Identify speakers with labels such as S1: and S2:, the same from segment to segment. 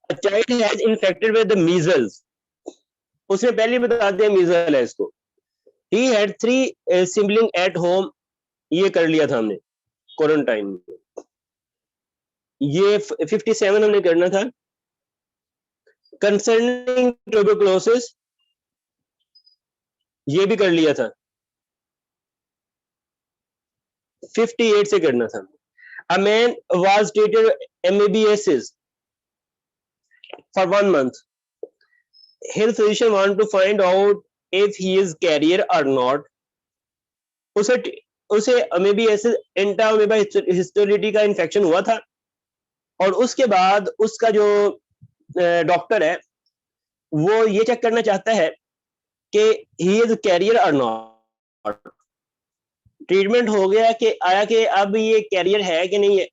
S1: Child has infected with the measles, उसने पहले बता दिया मीजल है इसको। He had 3 sibling at home, ये कर लिया था हमने क्वारंटाइन में। ये 57 हमने करना था। कंसर्निंग ट्यूबरकुलोसिस, ये भी कर लिया था, 58 से करना था। A man was treated MABSs for 1 month. His physician want to find out if he is carrier or not. उसे उसे MABS इंटा अमीबा हिस्टोलिटी का इन्फेक्शन हुआ था, और उसके बाद उसका जो डॉक्टर है वो ये चेक करना चाहता है कि ही इज कैरियर और नॉट। ट्रीटमेंट हो गया कि आया कि अब ये कैरियर है कि नहीं है।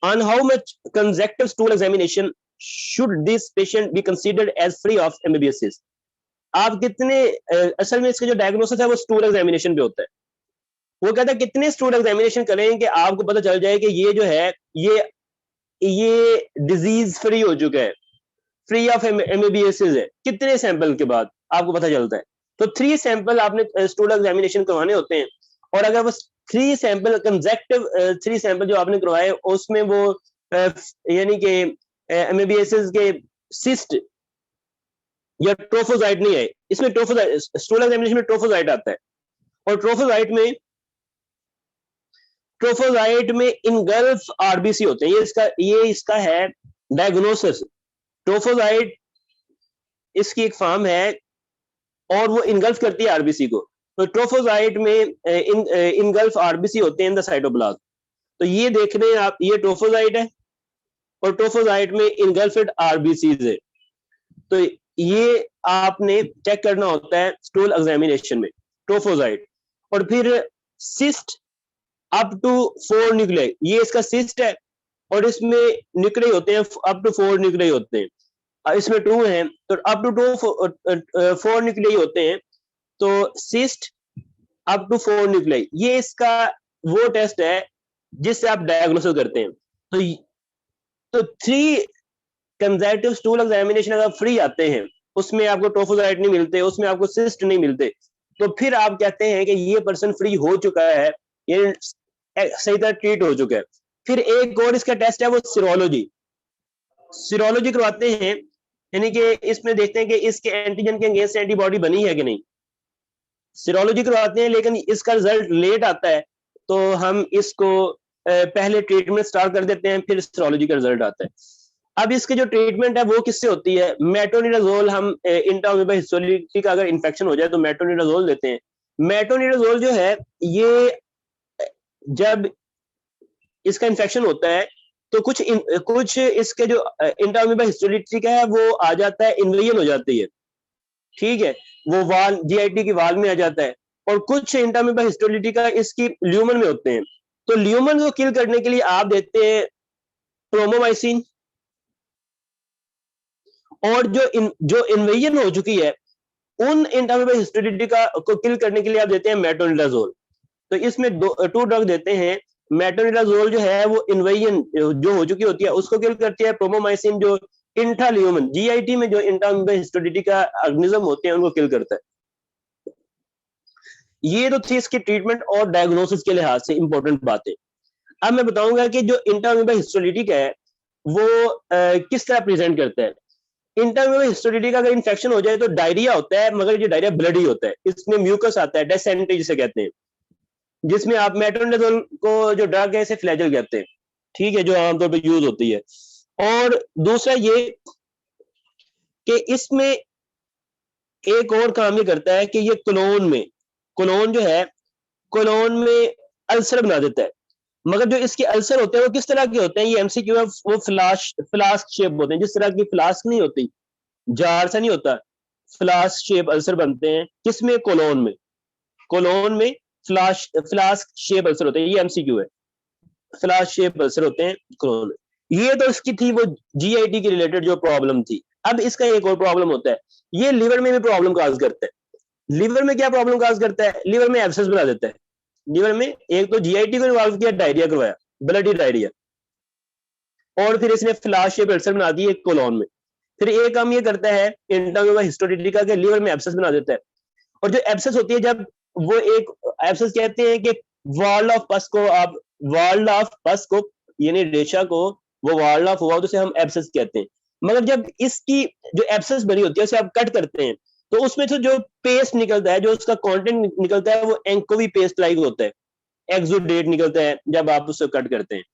S1: On how much consecutive stool examination should this patient be considered as free of MABSs? आप कितने असल में इसका जो डायग्नोसिस है वो स्टूल एग्जामिनेशन पे होता है। वो कहता है कितने स्टूल एग्जामिनेशन करें कि आपको पता चल जाए कि ये जो है ये डिजीज फ्री हो चुका है, फ्री ऑफ MABSs है। कितने सैंपल के बाद आपको पता चलता है? तो 3 सैंपल आपने स्टूल एग्जामिनेशन करवाने होते हैं, और अगर वो 3 सैंपल कंसेक्टिव 3 सैंपल जो आपने करवाए उसमें वो यानी कि MABSs के सिस्ट या ट्रोफोजाइट नहीं है, इसमें ट्रोफोजाइट स्टूल एग्जामिनेशन में ट्रोफोजाइट आता है, और ट्रोफोजाइट में इनगल्फ आरबीसी होते हैं। ये इसका है डायग्नोसिस। ट्रोफोजाइट इसकी एक फॉर्म है और वो इनगल्फ करती है आरबीसी को। तो ट्रोफोजाइट में इनगल्फ आरबीसी होते हैं इन द साइटोप्लाज्म। तो ये देख रहे हैं आप, ये ट्रोफोजाइट है और ट्रोफोजाइट में इनगल्फेड आरबीसीज है। तो ये आपने चेक करना होता है स्टूल एग्जामिनेशन में ट्रोफोजाइट। और फिर सिस्ट अप टू 4 न्यूक्लियाई, ये इसका सिस्ट है और इसमें न्यूक्लियाई होते हैं अप टू 4 न्यूक्लियाई होते हैं, इसमें 2 हैं तो अप टू 4 न्यूक्लियाई होते हैं। तो सिस्ट अप टू 4 न्यूक्लियाई, ये इसका वो टेस्ट है जिससे आप डायग्नोसिस करते हैं। तो 3 कंसेक्यूटिव स्टूल एग्जामिनेशन अगर फ्री आते हैं, उसमें आपको ट्रोफोजाइट नहीं मिलते, उसमें आपको सिस्ट नहीं मिलते, तो फिर आप कहते हैं कि ये पर्सन फ्री हो चुका है, ये सही तरह ट्रीट हो चुका है। फिर एक और इसका टेस्ट है वो सीरोलॉजी करवाते हैं, यानी कि इसमें देखते हैं कि इसके एंटीजन के अगेंस्ट एंटीबॉडी बनी है कि नहीं। सीरोलॉजी करवाते हैं लेकिन इसका रिजल्ट लेट आता है, तो हम इसको पहले ट्रीटमेंट स्टार्ट कर देते हैं, फिर सीरोलॉजी का रिजल्ट आता है। अब इसकी जो ट्रीटमेंट है वो किससे होती है? मेट्रोनिडाजोल। हम इंट्रा अमीबा हिस्टोलिटी का अगर इन्फेक्शन हो जाए तो मेट्रोनिडाजोल देते हैं। मेट्रोनिडाजोल जो है ये जब इसका इन्फेक्शन होता है तो कुछ इसके जो इंट्रा अमीबा हिस्टोलिटी का है वो आ जाता है, इन्वेजन हो जाती है, ठीक है, वो वाल जीआईटी की वाल में आ जाता है। और कुछ इंट्रा अमीबा हिस्टोलिटी का इसकी ल्यूमन में होते हैं। तो ल्यूमन को किल करने के लिए आप देते हैं प्रोमोमाइसिन, और जो इन्वेजन हो चुकी है उन इंट्रा अमीबा हिस्टोलिटी को किल करने के लिए आप देते हैं मेट्रोनिडाजोल। तो इसमें 2 ड्रग देते हैं। मेट्रोनिडाजोल जो है वो इन्वेजन जो हो चुकी होती है उसको किल करती है। प्रोमोमाइसिन जो इंट्राल्यूमन जीआईटी में जो इंट्रा अमीबा हिस्टोलिटी का ऑर्गेनिज्म होते हैं उनको किल करता है। ये तो थी इसकी ट्रीटमेंट और डायग्नोसिस के लिहाज से इंपॉर्टेंट बातें। अब मैं बताऊंगा कि जो इंट्रा अमीबा हिस्टोलिटी का है वो किस तरह प्रेजेंट करता है। इंट्रा अमीबा हिस्टोलिटी का अगर इन्फेक्शन हो जाए तो डायरिया होता है, मगर ये डायरिया ब्लडी होता है, इसमें म्यूकस आता है, डेसेंट्री जिसे कहते हैं, जिसमें आप मेट्रोनिडाजोल को जो ड्रग है इसे फ्लैजल कहते हैं, ठीक है, जो आमतौर पर यूज होती है। और दूसरा ये कि इसमें एक और काम ये करता है कि ये कोलोन जो है कोलोन में अल्सर बना देता है। मगर जो इसके अल्सर होते हैं वो किस तरह के होते हैं, ये एमसीक्यू है, वो फ्लास्क शेप होते हैं। जिस तरह की फ्लास्क नहीं होती, जार सा नहीं होता, फ्लास्क शेप अल्सर बनते हैं किसमें? कोलोन में फ्लास्क शेप अल्सर होते हैं, ये एमसीक्यू है, फ्लास्क शेप अल्सर होते हैं कोलोन में। ये तो इसकी थी वो जीआईटी के रिलेटेड जो प्रॉब्लम थी। अब इसका एक और प्रॉब्लम होता है, ये लिवर में भी प्रॉब्लम काज करता है। लिवर में क्या प्रॉब्लम काज करता है? लिवर में एब्सेस बना देता है। लिवर में एक तो जीआईटी को इन्वॉल्व किया, डायरिया करवाया, ब्लडी डायरिया, और फिर इसने फ्लैश शेप अल्सर बना दी है कोलोन में। फिर एक काम ये करता है इंटरव्यू हिस्टोरिटिका के लीवर में एब्सेस बना देता है। और जो एब्सेस होती है, जब वो एक एब्सेस कहते हैं कि वॉल ऑफ पस को आप वॉल ऑफ पस को यानी रेशा को वो वॉल ऑफ हुआ तो उसे हम एब्सेस कहते हैं। मगर जब इसकी जो एब्सेस बनी होती है उसे आप कट करते हैं तो उसमें से जो पेस्ट निकलता है, जो उसका कंटेंट निकलता है, वो एंकोवी पेस्ट लाइक होता है, एक्सुडेट निकलता है जब आप उससे कट करते हैं।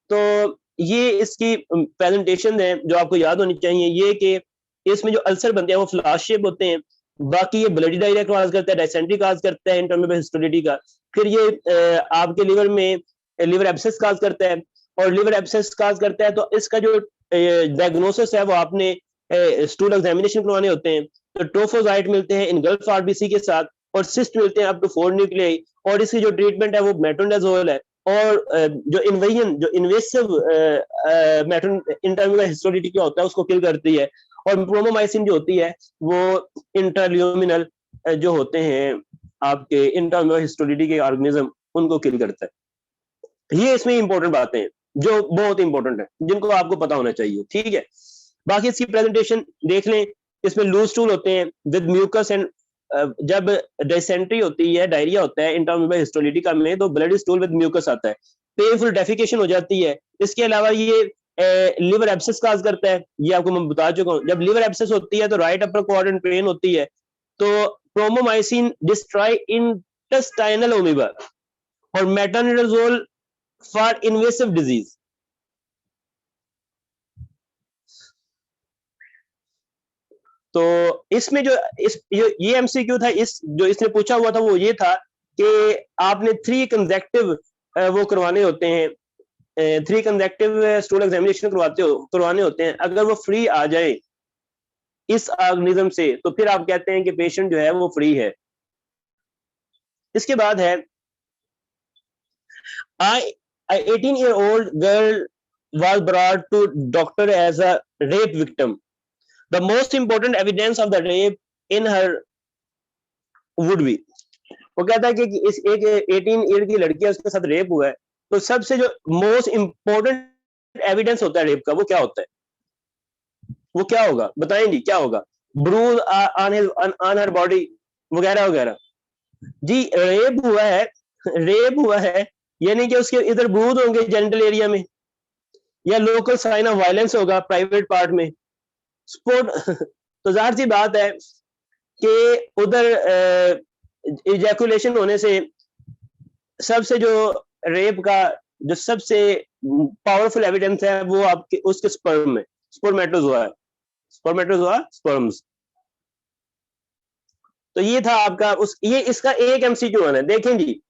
S1: तो ये इसकी प्रेजेंटेशन है जो आपको याद होनी चाहिए, ये कि इसमें जो अल्सर बनते हैं वो फ्लैश शेप होते हैं। बाकी ये ब्लडी डायरिया कॉज करता है, डायसेंट्री कॉज करता है इंटरनल हिस्टोरिटी का। फिर ये आपके लिवर में लिवर एब्सेस कॉज करता है, और लिवर एब्सेस कॉज करता है तो इसका जो डायग्नोसिस है वो आपने स्टूल एग्जामिनेशन करवाने होते हैं। तो ट्रोफोजाइट मिलते हैं इनगल्फ आरबीसी के साथ, और सिस्ट मिलते हैं अप टू 4 न्यूक्लियाई, और इसकी जो ट्रीटमेंट है वो मेट्रोनिडाजोल है। और जो इन्वेसिव इंटरम्यूरल हिस्टोरिटी होता है उसको किल करती है। और प्रोमोमाइसिन जो होती है वो इंटरल्यूमिनल जो होते हैं आपके इंटरम्यूरल हिस्टोरिटी के ऑर्गेनिज्म उनको किल करता है। ये इसमें इंपॉर्टेंट बातें हैं जो बहुत इंपॉर्टेंट है, जिनको आपको पता होना चाहिए, ठीक है। बाकी इसकी प्रेजेंटेशन देख लें। इसमें लूज स्टूल होते हैं विद म्यूकस एंड जब डिसेंट्री होती है, डायरिया होता है इंटरम्यूरल हिस्टोरिटिका में, तो ब्लडी स्टूल विद म्यूकस आता है, पेनफुल डेफिकेशन हो जाती है। इसके अलावा ये लिवर एब्सेस काज करता है, ये आपको मैं बता चुका हूँ। जब लिवर एब्सेस होती है तो राइट अपर क्वाड्रेंट पेन होती है, तो प्रोमोमाइसिन डिस्ट्रॉय इंटेस्टाइनल अमीबा और मेट्रोनिडाजोल फॉर इन्वेसिव डिजीज। तो इसमें जो ये एमसीक्यू था, इस जो इसने पूछा हुआ था वो ये था कि आपने 3 कंसेक्टिव वो करवाने होते हैं, 3 कंसेक्टिव स्टूल एग्जामिनेशन करवाने होते हैं। अगर वो फ्री आ जाए इस ऑर्गेनिज्म से तो फिर आप कहते हैं कि पेशेंट जो है वो फ्री है। इसके बाद है आई 18-year-old girl was brought to doctor as a rape victim. The most important evidence of the rape in her would be, वो कहता है कि इस एक 18 ईयर की लड़की है, उसके साथ रेप हुआ है, तो सबसे जो मोस्ट इंपॉर्टेंट एविडेंस होता है रेप का वो क्या होता है, वो क्या होगा बताएं जी, क्या होगा? ब्रूज ऑन हर बॉडी वगैरह वगैरह। जी रेप हुआ है यानी कि उसके इधर ब्रूज होंगे जेनिटल एरिया में, या लोकल साइन ऑफ वायलेंस होगा प्राइवेट पार्ट में, स्पोर्ट तो जाहिर सी बात है कि उधर इजैकुलेशन होने से सबसे जो रेप का जो सबसे पावरफुल एविडेंस है वो आपके उसके स्पर्म में स्पर्मेटोजोआ है, स्पर्म्स। तो ये था आपका ये इसका एक एमसीक्यू है। देखें जी,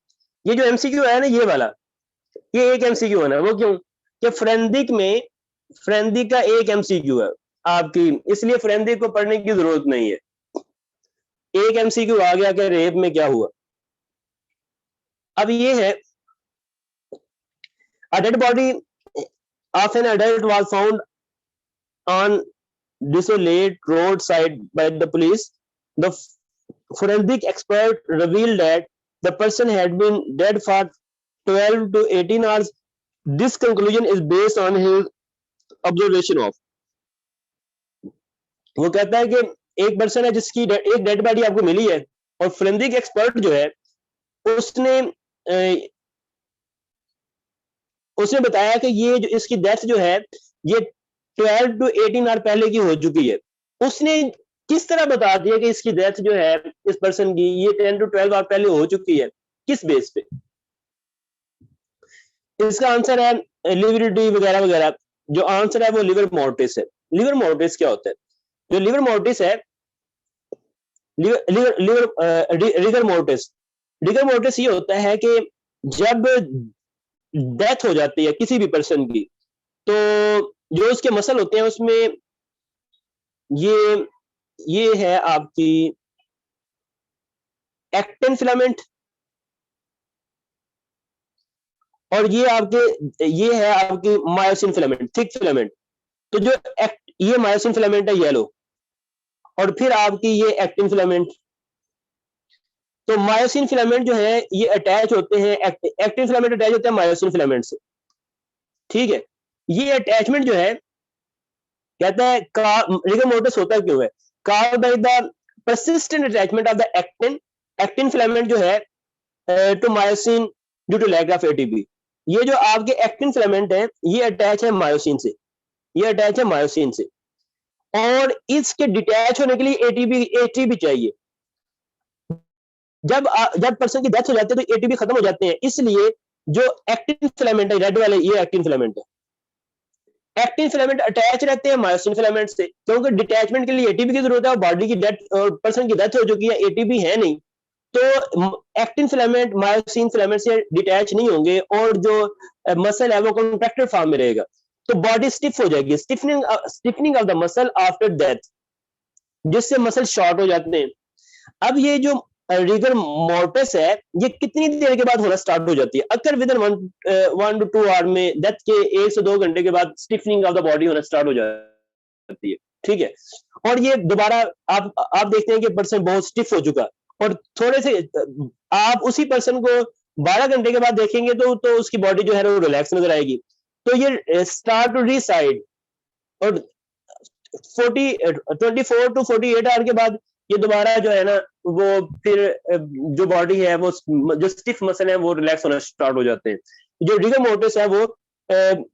S1: ये जो एमसीक्यू है ना, ये वाला, ये एक एमसीक्यू है ना। वो क्यों? कि फ्रेंदिक का एक एमसीक्यू है आपकी, इसलिए फ्रेंदिक को पढ़ने की जरूरत नहीं है। एक एमसीक्यू आ गया कि रेप में क्या हुआ। अब ये है, a dead body of an adult was found on desolate roadside by the police. The forensic expert revealed that the person had been dead for 12 to 18 hours. This conclusion is based on his observation of. वो कहता है कि एक person है जिसकी एक dead body आपको मिली है, और फोरेंसिक एक्सपर्ट जो है उसने बताया कि ये जो इसकी डेथ जो है ये 12 to 18 आवर पहले की हो चुकी है। उसने किस तरह बता दिया कि इसकी डेथ जो है इस पर्सन की ये 10 to 12 आवर पहले हो चुकी है, किस बेस पे? इसका आंसर है लिवरिटी वगैरह वगैरह। जो आंसर है वो लिवर मोर्टिस है। लिवर मोर्टिस क्या होता है? जो लिवर मोर्टिस है, रिगर मोर्टिस ये होता है कि जब डेथ हो जाती है किसी भी पर्सन की, तो जो उसके मसल होते हैं उसमें ये है आपकी एक्टिन फिलामेंट, और ये है आपकी मायोसिन फिलामेंट, थिक फिलामेंट। तो जो ये मायोसिन फिलामेंट है येलो, और फिर आपकी ये एक्टिन फिलामेंट। तो मायोसिन फिलामेंट जो है ये अटैच होते हैं, एक्टिन फिलामेंट अटैच होते हैं मायोसिन फिलामेंट से, ठीक है। ये अटैचमेंट जो है कहता है रिगर मोर्टिस होता क्यों है, caused by the persistent attachment of the actin filament जो है to myosin due to lack of ATP. ये जो आपके एक्टिन फिलामेंट है ये अटैच है मायोसिन से, ये अटैच है मायोसिन से, और इसके डिटैच होने के लिए एटीपी चाहिए। जब पर्सन की डेथ हो जाती है तो एटीपी खत्म हो जाते हैं, इसलिए जो एक्टिन फिलामेंट है रेड वाले ये एक्टिन फिलामेंट है। एक्टिन फिलामेंट अटैच रहते हैं मायोसिन फिलामेंट से, क्योंकि डिटैचमेंट के लिए एटीपी की जरूरत है और बॉडी की डेथ और पर्सन की डेथ हो चुकी है, एटीपी है नहीं, तो एक्टिन फिलामेंट मायोसिन फिलामेंट से डिटैच नहीं होंगे और जो मसल है वो कॉन्ट्रैक्टेड फॉर्म में रहेगा, तो बॉडी स्टिफ हो जाएगी, stiffening of the muscle after death, जिससे मसल शॉर्ट हो जाते हैं। अब ये जो रिगर मोर्टिस है ये कितनी देर के बाद होना स्टार्ट हो जाती है, अक्सर विद इन 1 to 2 आवर में, डेथ के 1 से 2 घंटे के बाद स्टिफनिंग ऑफ द बॉडी होना स्टार्ट हो जाती है, ठीक है। और ये दोबारा आप देखते हैं कि पर्सन बहुत स्टिफ हो चुका, और थोड़े से आप उसी पर्सन को 12 घंटे के बाद देखेंगे तो उसकी बॉडी जो है वो रिलैक्स नजर आएगी। तो ये स्टार्ट टू रिसाइड, और 24 to 48 आवर के बाद ये दोबारा जो है ना वो फिर जो बॉडी है वो जो स्टिफ मसल है वो रिलैक्स होना स्टार्ट हो जाते हैं, जो रिगर मोर्टिस है वो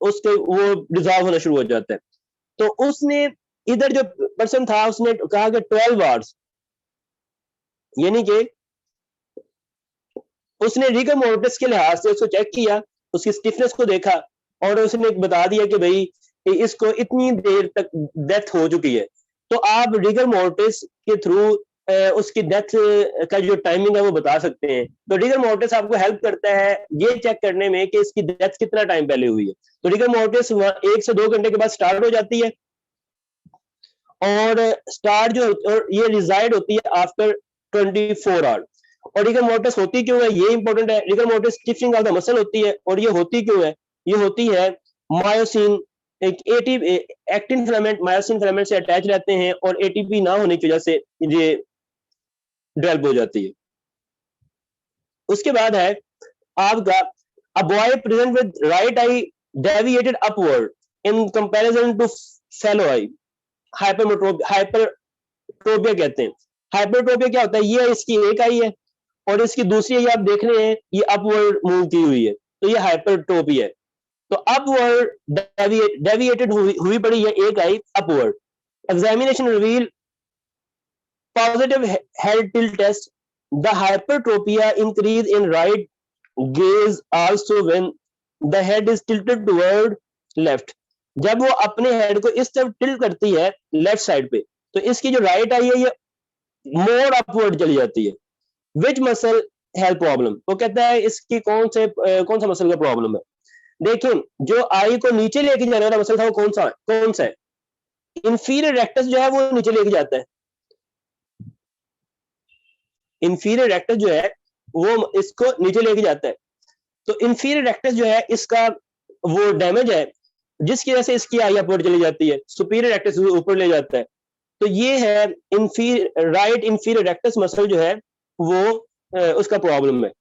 S1: उसके वो डिजॉल्व होना शुरू हो जाता है। तो उसने इधर जो पर्सन था उसने कहा कि 12 आवर्स, यानी कि उसने रिगर मोर्टिस के लिहाज से उसको चेक किया, उसकी स्टिफनेस को देखा और उसने बता दिया कि भाई इसको इतनी देर तक डेथ हो चुकी है, तो आप रिगर मोर्टिस के थ्रू उसकी डेथ का जो टाइमिंग है वो बता सकते हैं। तो रिगर मोर्टिस आपको हेल्प करता है ये चेक करने में कि इसकी डेथ कितना टाइम पहले हुई है। तो रिगर मोर्टिस 1 से 2 घंटे के बाद स्टार्ट हो जाती है, और स्टार्ट जो और ये रिजाइड होती है आफ्टर 24 आवर। और रिगर मोर्टिस होती क्यों है ये इंपॉर्टेंट है, rigor mortis stiffening of the muscle होती है, और ये होती क्यों है, ये होती है myosin actin filament myosin filament से अटैच रहते हैं और एटीपी ना होने की वजह से ये डेवलप हो जाती है। उसके बाद है आपका a boy present with right eye deviated upward in comparison to fellow eye, hypertropia कहते हैं। हाइपरट्रोपिया क्या होता है, ये इसकी एक आई है और इसकी दूसरी आई आप देख रहे हैं ये अपवर्ड मूव की हुई है, तो ये हाइपरट्रोपिया है। तो अपवर्ड डेविएटेड हुई पड़ी है एक eye upward. Examination reveal positive head tilt test, the hypertropia increase in right gaze also when the head is tilted toward left। जब वो अपने हेड को इस तरफ टिल्ट करती है लेफ्ट साइड पे, तो इसकी जो राइट आई है ये मोर अपवर्ड चली जाती है। विच मसल हैज प्रॉब्लम, वो कहता है इसकी कौन सा मसल का प्रॉब्लम है। देखिए जो आई को नीचे लेके जाने वाला मसल था वो कौन सा है, इंफीरियर रेक्टस जो है वो नीचे लेके जाता है, इंफीरियर रेक्टस जो है वो इसको नीचे लेके जाता है। तो इंफीरियर रेक्टस जो है इसका वो डैमेज है जिसकी वजह से इसकी आई अपवर्ड चली जाती है, सुपीरियर रेक्टस ऊपर ले जाता है। तो ये है राइट इंफीरियर रेक्टस मसल जो है वो उसका प्रॉब्लम है।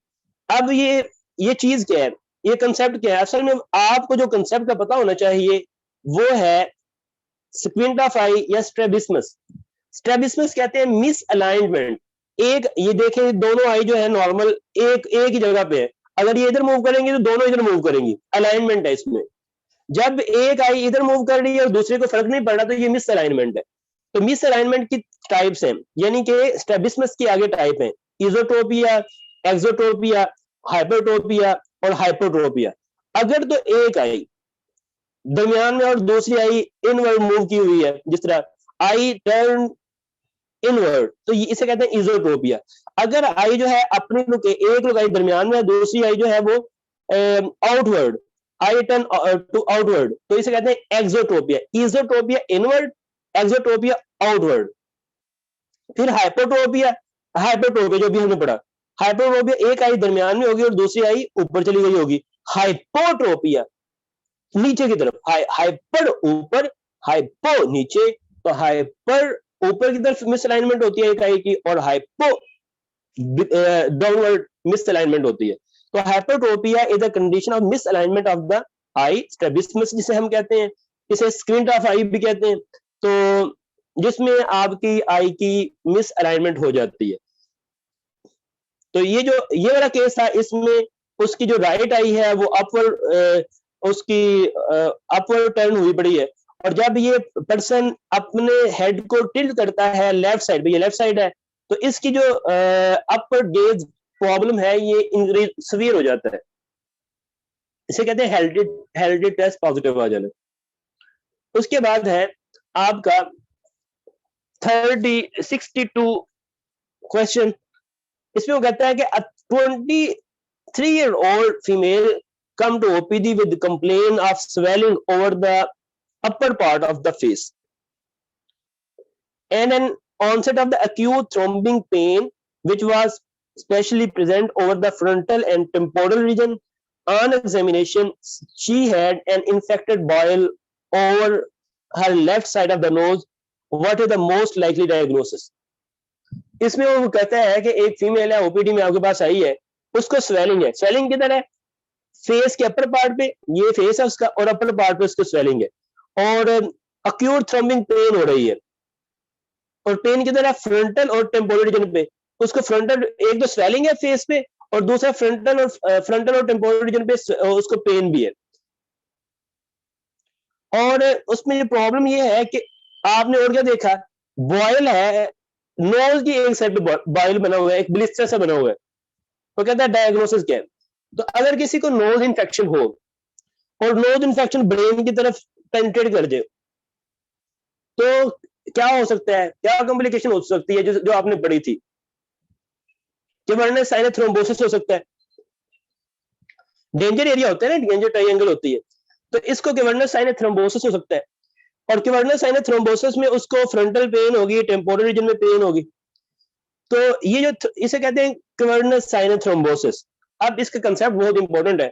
S1: अब ये चीज क्या है, ये कंसेप्ट क्या है, असल में आपको जो कंसेप्ट का पता होना चाहिए वो है स्क्विंट ऑफ आई या स्ट्रेबिस्मस। स्ट्रेबिस्मस कहते हैं मिस अलाइनमेंट। एक ये देखें दोनों आई जो है नॉर्मल एक ही जगह पे है, अगर ये इधर मूव करेंगे तो दोनों इधर मूव करेंगी, अलाइनमेंट है इसमें। जब एक आई इधर मूव कर रही है और दूसरे को फर्क नहीं पड़ रहा तो ये मिस अलाइनमेंट है। तो मिस अलाइनमेंट की टाइप्स हैं, यानी कि स्ट्रेबिस्मस की आगे टाइप है इजोट्रोपिया, एक्सोट्रोपिया, हाइपरट्रोपिया और हाइपोट्रोपिया। अगर तो एक आई दरमियान में और दूसरी आई इनवर्ड मूव की हुई है, जिस तरह आई टर्न इनवर्ड, तो इसे कहते हैं इजोट्रोपिया। अगर आई जो है अपनी एक लुक आई दरमियान में, दूसरी आई जो है वो outward, eye turn to outward, तो इसे कहते हैं exotropia. Esotropia inward, exotropia outward. फिर हाइपोट्रोपिया, हाइपोट्रोपिया जो भी हमने पढ़ा, हाइपोट्रोपिया एक आई दरमियान में होगी और दूसरी आई ऊपर चली गई होगी। हाइपोट्रोपिया नीचे की तरफ, हाइपर ऊपर, हाइपो नीचे, तो हाइपर ऊपर की तरफ मिसअलाइनमेंट होती है एक आई की और हाइपो डाउनवर्ड मिसअलाइनमेंट होती है। तो hypertropia is the condition of misalignment of the eye, strabismus जिसे हम कहते हैं, इसे स्क्विंट ऑफ आई भी कहते हैं, तो जिसमें आपकी आई की मिस अलाइनमेंट हो जाती है। तो ये वाला केस था, इसमें उसकी जो राइट आई है वो अपवर्ड, उसकी अपवर्ड टर्न हुई पड़ी है, और जब ये पर्सन अपने हेड को टिल्ट करता है लेफ्ट साइड पे, ये लेफ्ट साइड है, तो इसकी जो अपर गेज प्रॉब्लम है ये इंक्रीज सीवियर हो जाता है, इसे कहते हैं हेरिडिटी टेस्ट पॉजिटिव आ जाना। उसके बाद है आपका 62 क्वेश्चन, इसमें वो कहता है कि 23-year-old female come to OPD with complaint of swelling over the upper part of the face and an onset of the acute throbbing pain which was especially present over the frontal and temporal region. On examination, she had an infected boil over her left side of the nose. What is the most likely diagnosis? इसमें वो कहता है कि एक female है, OPD में आपके पास आई है, उसको स्वेलिंग है। स्वेलिंग किधर है? फेस के अपर पार्ट पे, ये फेस है उसका, और अपर पार्ट पे उसको स्वेलिंग है, और अक्यूट थ्रम्बिंग पेन हो रही है, और पेन किधर है? फ्रंटल और टेम्पोरल रीजन पे। उसको फ्रंटल, एक तो स्वेलिंग है फेस पे, और दूसरा फ्रंटल और टेम्पोरल रीजन पे उसको पेन भी है। और उसमें ये प्रॉब्लम ये है कि आपने और क्या देखा, बॉयल है, नोज की एक साइड पे बॉयल बना हुआ है, एक ब्लिस्टर सा बना हुआ है। तो कहता है डायग्नोसिस क्या है? तो अगर किसी को नोज इन्फेक्शन हो, और नोज इन्फेक्शन ब्रेन की तरफ पेनिट्रेट कर दे, तो क्या हो सकता है, क्या कॉम्प्लिकेशन हो सकती है जो आपने पढ़ी थी, कि साइनस थ्रोम्बोसिस हो सकता है। डेंजर एरिया होता है ना, डेंजर ट्रायंगल होती है, तो इसको क्वेर्नस साइनस थ्रोम्बोसिस हो सकता है। और क्वेर्नस साइनस थ्रोम्बोसिस में उसको फ्रंटल पेन होगी, टेम्पोरल रीजन में पेन होगी, तो ये जो इसे कहते हैं क्वेर्नस साइनस थ्रोम्बोसिस। अब इसका कंसेप्ट बहुत इंपॉर्टेंट है,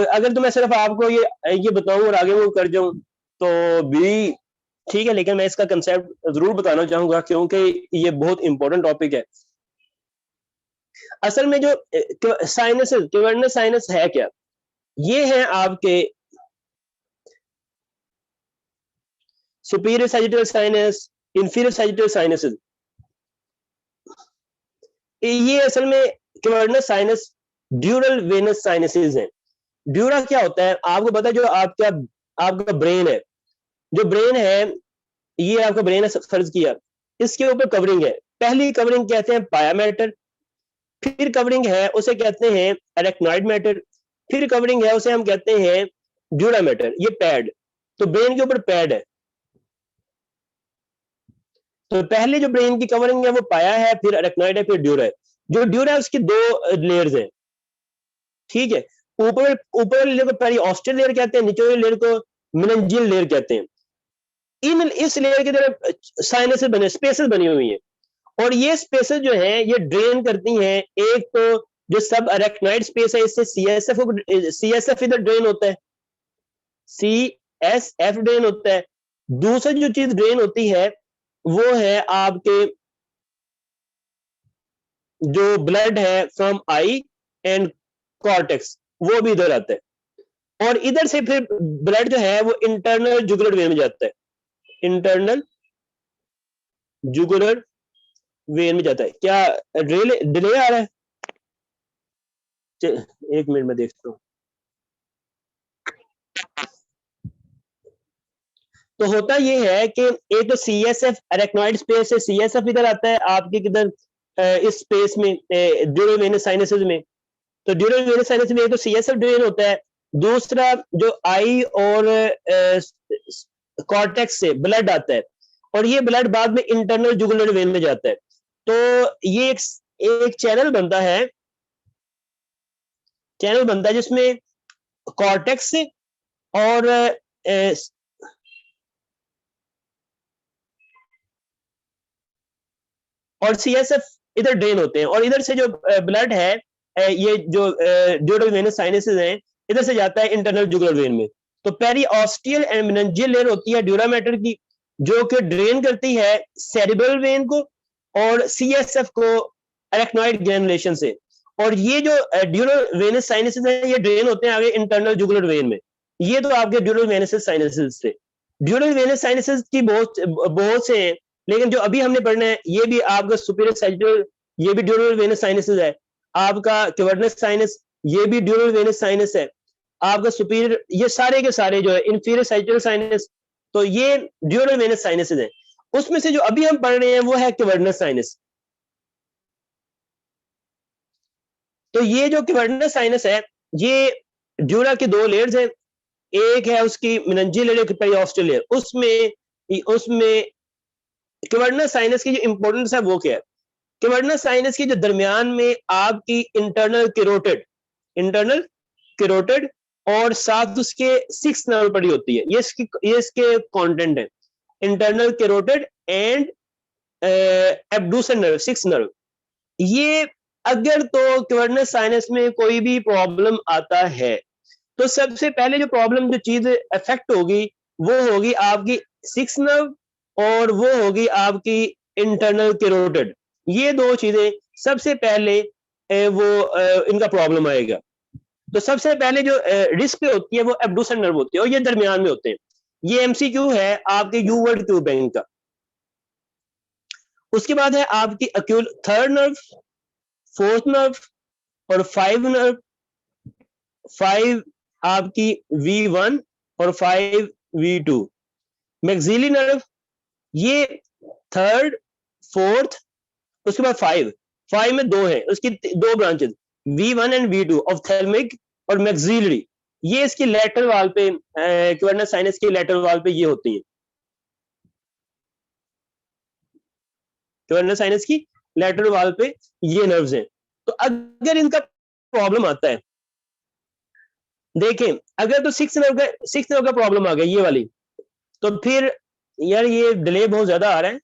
S1: अगर तो मैं सिर्फ आपको ये बताऊं और आगे वो कर जाऊं तो भी ठीक है, लेकिन मैं इसका कंसेप्ट जरूर बताना चाहूंगा क्योंकि ये बहुत इंपॉर्टेंट टॉपिक है। असल में जो साइनस, क्वेर्नस साइनस है क्या? ये है आपके superior sagittal sinus, inferior sagittal sinuses. ये असल में क्वेर्नस साइनस ड्यूरल वेनस साइनसेस हैं। ड्यूरा क्या होता है आपको पता है? जो आपका ब्रेन है, जो ब्रेन है, ये आपका ब्रेन है, फर्ज किया, इसके ऊपर कवरिंग है। पहली कवरिंग कहते हैं पाया मैटर, फिर कवरिंग है उसे कहते हैं अरेक्नॉइड मैटर, फिर कवरिंग है उसे हम कहते हैं ड्यूरा मैटर, ये पैड। तो ब्रेन के ऊपर पैड है, तो पहले जो ब्रेन की कवरिंग है वो पाया है, फिर अरेक्नॉइड है, फिर ड्यूरा है। जो ड्यूरा है उसकी दो लेयर्स हैं, ठीक है। ऊपर वाली लेयर को पेरिओस्टल लेयर कहते हैं, नीचे वाली लेयर को मेनिंजियल लेयर कहते हैं। इस लेयर की तरफ साइनसेस बने, स्पेसेस बनी हुई हैं, और ये स्पेसेस जो हैं ये ड्रेन करती हैं। एक तो जो सब अरेक्नॉइड स्पेस है, इससे सीएसएफ इधर ड्रेन होता है, सीएसएफ ड्रेन होता है। दूसरी जो चीज ड्रेन होती है वो है आपके जो ब्लड है फ्रॉम आई एंड कॉर्टेक्स, वो भी इधर आता है। और इधर से फिर ब्लड जो है वो इंटरनल जुगुलर वेन में जाता है, इंटरनल जुगुलर वेन में जाता है। क्या डिले आ रहा है? एक मिनट में देखता हूं। तो होता ये है कि एक तो सीएसएफ अरेक्नॉइड स्पेस से सीएसएफ इधर आता है आपके किधर इस स्पेस में ड्यूरल वेनस साइनसेस में। तो ड्यूरल वेनस साइनस में एक तो सीएसएफ ड्रेन होता है, दूसरा जो आई और कॉर्टेक्स से ब्लड आता है, और ये ब्लड बाद में इंटरनल जुगुलर वेन में जाता है। तो ये एक चैनल बनता है, जिसमें कॉर्टेक्स से और सीएसएफ इधर ड्रेन होते हैं, और इधर से जो ब्लड है, ये जो ड्यूरल वेनस साइनसेस हैं, इधर से जाता है इंटरनल जुगुलर वेन में। तो पेरिओस्टियल एंड मेनिंजियल लेयर होती है ड्यूरा मैटर की, जो कि ड्रेन करती है सेरिब्रल वेन को और सीएसएफ को अरेक्नॉइड ग्रैनुलेशन से। और ये जो ड्यूरल वेनस साइनसेस हैं ये ड्रेन होते हैं आगे इंटरनल जुगुलर वेन में। ये तो आपके ड्यूरल वेनस साइनसेस थे। ड्यूरल वेनस साइनसेस की बहुत से हैं, लेकिन जो अभी हमने पढ़ना है ये भी आपका सुपीरियर सैजिटल, ये भी ड्यूरल वेनस साइनसेस है। आपका क्वेर्नस साइनस, ये भी ड्यूरल वेनस साइनस है। आपका सुपीरियर, ये सारे के सारे जो है इंफीरियर सैजिटल साइनस, तो ये ड्यूरल वेनस साइनसेस है। उसमें से जो अभी हम पढ़ रहे हैं वो है क्वेर्नस साइनस। तो ये जो क्वेर्नस साइनस है, ये ड्यूरा के दो लेयर्स हैं। एक है उसकी मेनिंजियल लेयर, एक पेरिओस्टल लेयर। उसमें क्वेर्नस साइनस की जो इंपॉर्टेंस है वो क्या है? क्वेर्नस साइनस के जो दरमियान में आपकी इंटरनल कैरोटिड और साथ उसके 6 नर्व पड़ी होती है। ये इसके कंटेंट है, internal carotid and abducens nerve, 6 nerve. ये अगर तो क्वेर्नस साइनस में कोई भी प्रॉब्लम आता है तो सबसे पहले जो प्रॉब्लम, जो चीज इफेक्ट होगी वो होगी आपकी 6 नर्व और वो होगी आपकी इंटरनल कैरोटिड। ये दो चीजें सबसे पहले इनका प्रॉब्लम आएगा। तो सबसे पहले जो रिस्क पे होती है वो एब्डूसन नर्व होती है और ये दरमियान में होते हैं। ये एमसीक्यू है आपके यू वर्ल्ड क्यू बैंक का। उसके बाद है आपकी अक्यूल थर्ड नर्व, फोर्थ नर्व और 5 नर्व। 5 आपकी V1 और 5 V2। मैक्सिलरी नर्व, ये थर्ड, फोर्थ, उसके बाद 5 में दो है, उसकी दो branches, V1 and V2, ophthalmic और मैक्सिलरी। ये इसकी लेटरल वाल पे, क्वेर्नस साइनस की लेटरल वाल पे ये होती है। क्वेर्नस साइनस की लेटरल वाल पे ये नर्व्स हैं। तो अगर इनका प्रॉब्लम आता है, देखें अगर तो 6 नर्व का प्रॉब्लम आ गया ये वाली, तो फिर यार ये डिले बहुत ज्यादा आ रहा है,